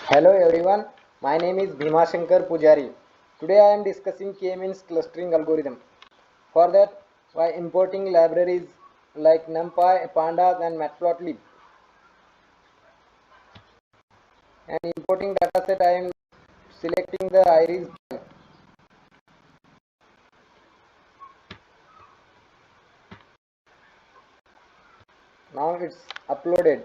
Hello everyone, my name is Bhima Shankar Pujari. Today I am discussing K-means clustering algorithm. For that, by importing libraries like NumPy, Pandas and Matplotlib and importing dataset, I am selecting the iris file. Now it's uploaded.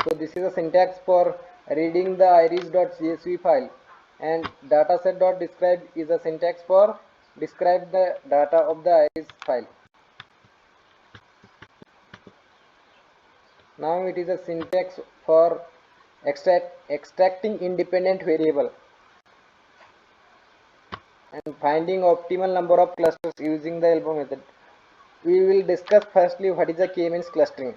So this is a syntax for reading the iris.csv file, and dataset.describe is a syntax for describe the data of the iris file. Now it is a syntax for extracting independent variable and finding optimal number of clusters using the elbow method. We will discuss firstly what is a K-means clustering.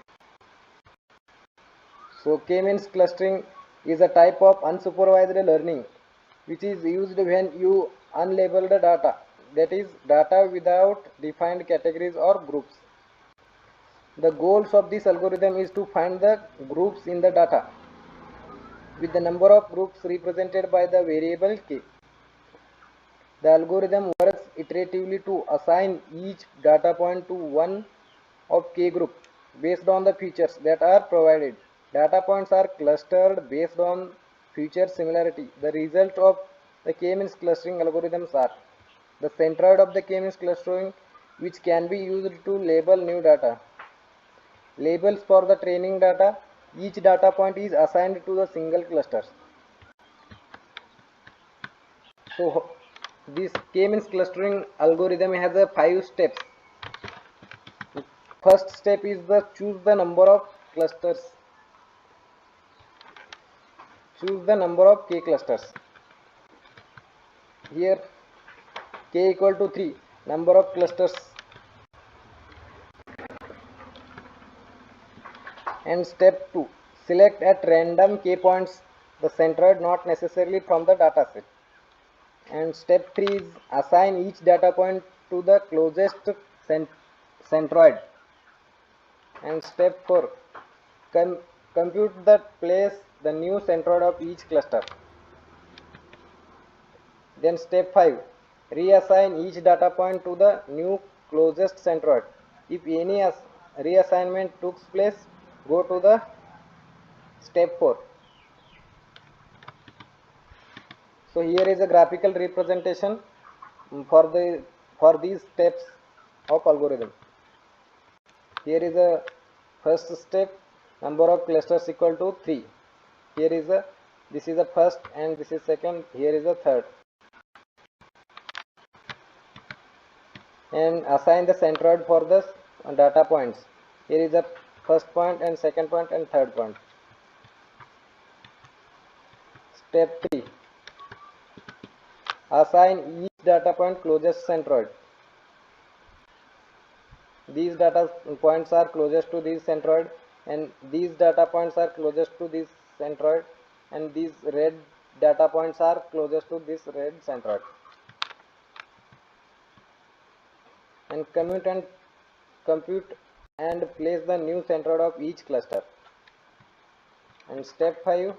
So K-means clustering is a type of unsupervised learning which is used when you unlabel the data, that is data without defined categories or groups. The goals of this algorithm is to find the groups in the data with the number of groups represented by the variable k. The algorithm works iteratively to assign each data point to one of k group based on the features that are provided. Data points are clustered based on feature similarity. The result of the K-means clustering algorithms are the centroid of the K-means clustering, which can be used to label new data. Labels for the training data. Each data point is assigned to the single clusters. So this K-means clustering algorithm has a 5 steps. First step is the choose the number of clusters. Choose the number of k clusters. Here k equal to 3, number of clusters. And step 2, select at random k points the centroid, not necessarily from the data set. And step 3 is assign each data point to the closest centroid. And step 4, compute the place the new centroid of each cluster. Then step 5, reassign each data point to the new closest centroid. If any reassignment took place, go to the step 4. So here is a graphical representation for these steps of algorithm. Here is a first step, number of clusters equal to 3. Here is a this is the first and this is second. Here is the third. And assign the centroid for the data points. Here is the first point and second point and third point. Step 3, assign each data point closest centroid. These data points are closest to this centroid, and these data points are closest to this centroid, and these red data points are closest to this red centroid. And compute and place the new centroid of each cluster. And step 5,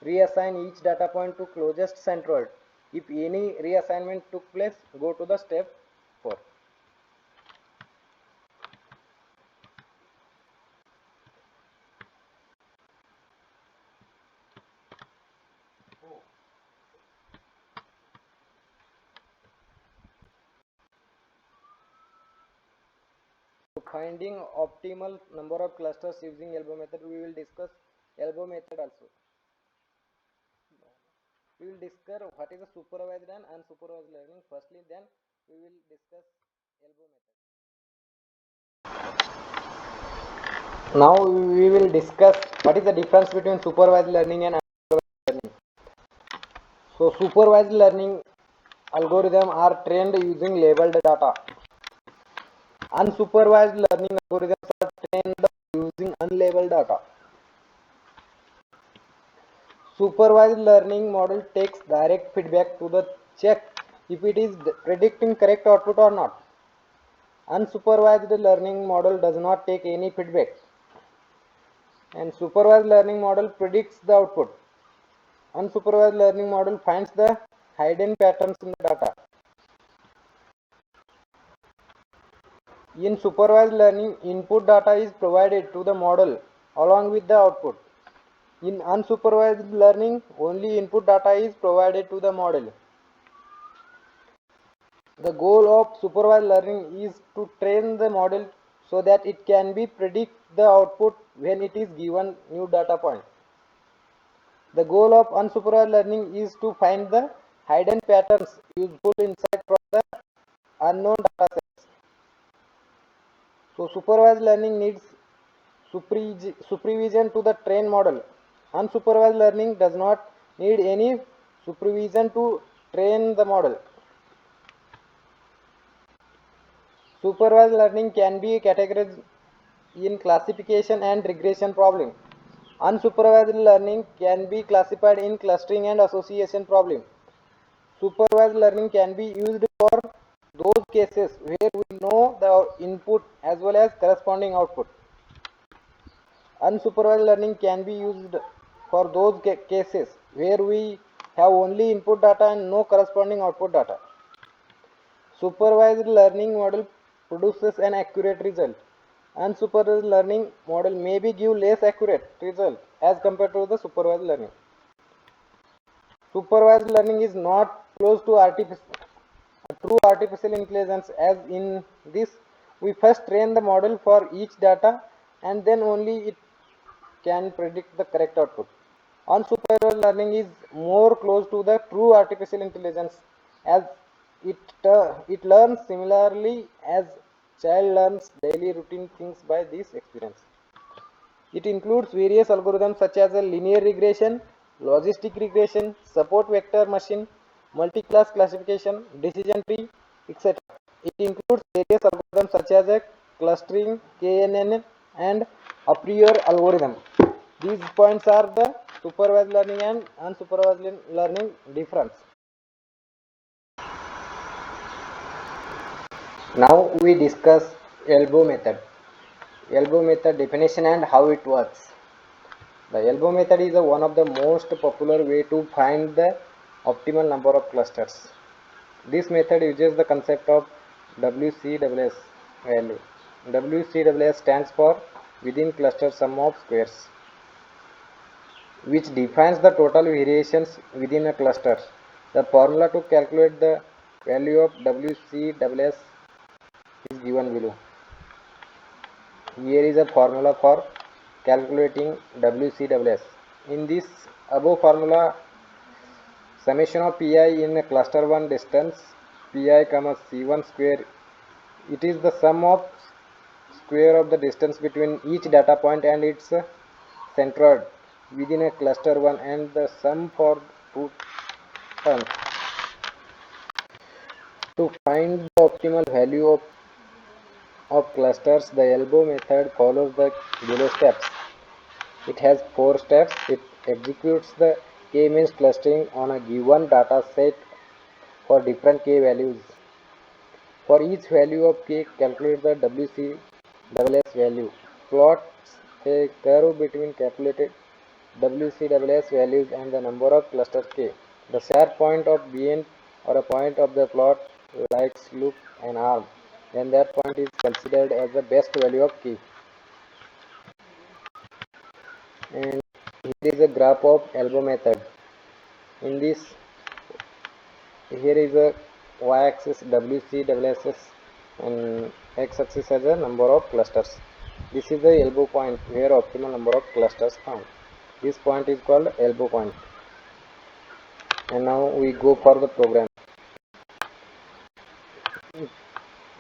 reassign each data point to closest centroid. If any reassignment took place, go to the step 4. Finding optimal number of clusters using elbow method, we will discuss elbow method also. We will discuss what is a supervised and unsupervised learning firstly, then we will discuss elbow method. Now we will discuss what is the difference between supervised learning and unsupervised learning. So supervised learning algorithm are trained using labeled data. Unsupervised learning algorithms are trained using unlabeled data. Supervised learning model takes direct feedback to the check if it is predicting correct output or not. Unsupervised learning model does not take any feedback, and supervised learning model predicts the output. Unsupervised learning model finds the hidden patterns in the data. In supervised learning, input data is provided to the model along with the output. In unsupervised learning, only input data is provided to the model. The goal of supervised learning is to train the model so that it can be predict the output when it is given new data point. The goal of unsupervised learning is to find the hidden patterns, useful insight from the unknown data sets. So supervised learning needs supervision to the trained model. Unsupervised learning does not need any supervision to train the model. Supervised learning can be categorized in classification and regression problem. Unsupervised learning can be classified in clustering and association problem. Supervised learning can be used for those cases where we know the input as well as corresponding output. Unsupervised learning can be used for those cases where we have only input data and no corresponding output data. Supervised learning model produces an accurate result. Unsupervised learning model may be give less accurate result as compared to the supervised learning. Supervised learning is not close to true artificial intelligence, as in this we first train the model for each data and then only it can predict the correct output. Unsupervised learning is more close to the true artificial intelligence, as it learns similarly as child learns daily routine things by this experience. It includes various algorithms such as a linear regression, logistic regression, support vector machine, multi-class classification, decision tree, etc. It includes various algorithms such as a clustering, KNN, and a priori algorithm. These points are the supervised learning and unsupervised learning difference. Now we discuss elbow method. Elbow method definition and how it works. The elbow method is one of the most popular way to find the optimal number of clusters. This method uses the concept of WCSS value. WCSS stands for within cluster sum of squares, which defines the total variations within a cluster. The formula to calculate the value of WCSS is given below. Here is a formula for calculating WCSS. In this above formula, summation of pi in a cluster 1 distance pi comma c1 square, it is the sum of square of the distance between each data point and its centroid within a cluster 1 and the sum for two terms. To find the optimal value of clusters, the elbow method follows the below steps. It has 4 steps. It executes the k-means clustering on a given data set for different k values. For each value of k, calculate the WCSS value. Plots a curve between calculated WCSS values and the number of clusters k. The sharp point of Bn or a point of the plot likes loop an arm, then that point is considered as the best value of k. And here is a graph of elbow method. In this, here is a y-axis WCSS and x-axis as a number of clusters. This is the elbow point where optimal number of clusters found. This point is called elbow point. And now we go for the program.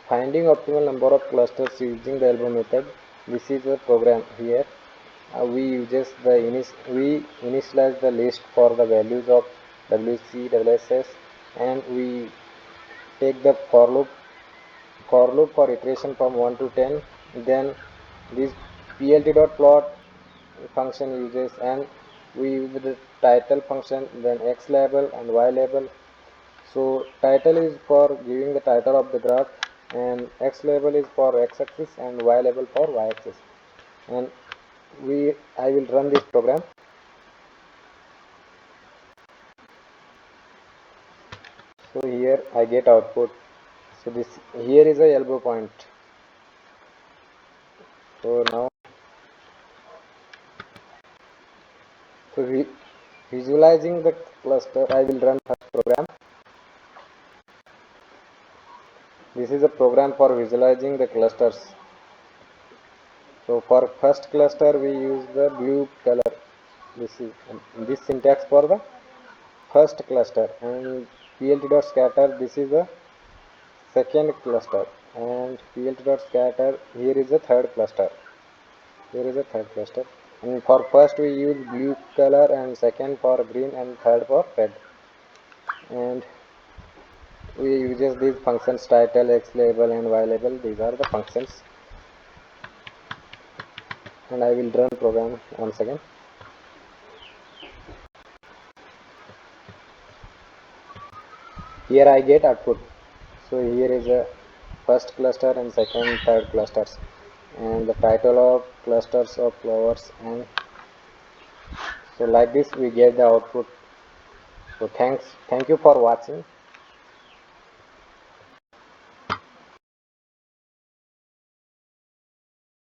Finding optimal number of clusters using the elbow method. This is the program here. We initialize the list for the values of WCSS, and we take the for loop for iteration from 1 to 10. Then this plt.plot function uses, and we use the title function, then x label and y label. So title is for giving the title of the graph, and X label is for X axis and Y label for Y axis. And I will run this program. So here I get output. So this here is a elbow point. So now, visualizing the cluster, I will run first program. This is a program for visualizing the clusters. So for first cluster we use the blue color. This syntax for the first cluster, and plt.scatter, this is the second cluster, and plt.scatter, here is the third cluster. And for first we use blue color, and second for green, and third for red. And we uses these functions title, X label and Y label. These are the functions. And I will run program once again. Here I get output. So here is a first cluster and second, third clusters, and the title of clusters of flowers, and so like this we get the output. So thank you for watching.